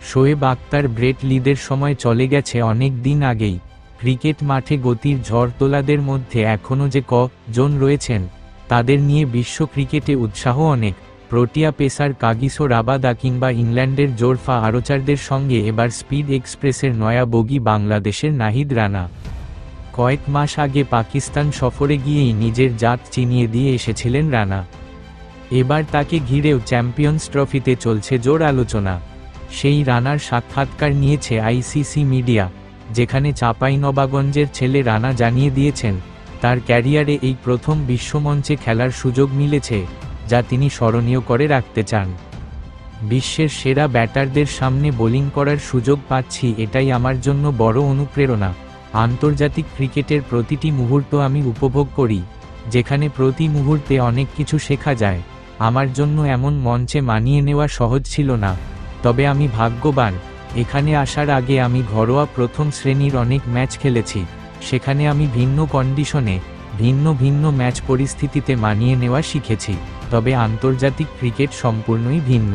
Shoaib Akter Brett লিদের সময় চলে গেছে অনেক দিন আগেই। ক্রিকেট মাঠে গতির ঝড় তোলাদের মধ্যে এখনও যে জন রয়েছেন, তাদের নিয়ে বিশ্ব ক্রিকেটে উৎসাহ অনেক। প্রোটিয়া পেসার কাগিসো রাবাদা কিংবা ইংল্যান্ডের জোরফা আরচারদের সঙ্গে এবার স্পিড এক্সপ্রেসের নয়া বগি বাংলাদেশের নাহিদ রানা। কয়েক মাস আগে পাকিস্তান সফরে গিয়েই নিজের জাত চিনিয়ে দিয়ে এসেছিলেন রানা। এবার তাকে ঘিরেও চ্যাম্পিয়ন্স ট্রফিতে চলছে জোর আলোচনা। সেই রানার সাক্ষাৎকার নিয়েছে আইসিসি মিডিয়া, যেখানে চাঁপাইনবাবগঞ্জের ছেলে রানা জানিয়ে দিয়েছেন, তার ক্যারিয়ারে এই প্রথম বিশ্বমঞ্চে খেলার সুযোগ মিলেছে, যা তিনি স্মরণীয় করে রাখতে চান। বিশ্বের সেরা ব্যাটারদের সামনে বোলিং করার সুযোগ পাচ্ছি, এটাই আমার জন্য বড় অনুপ্রেরণা। আন্তর্জাতিক ক্রিকেটের প্রতিটি মুহূর্ত আমি উপভোগ করি, যেখানে প্রতি মুহূর্তে অনেক কিছু শেখা যায়। আমার জন্য এমন মঞ্চে মানিয়ে নেওয়া সহজ ছিল না, তবে আমি ভাগ্যবান। এখানে আসার আগে আমি ঘরোয়া প্রথম শ্রেণীর অনেক ম্যাচ খেলেছি, সেখানে আমি ভিন্ন কন্ডিশনে, ভিন্ন ম্যাচ পরিস্থিতিতে মানিয়ে নেওয়া শিখেছি। তবে আন্তর্জাতিক ক্রিকেট সম্পূর্ণই ভিন্ন।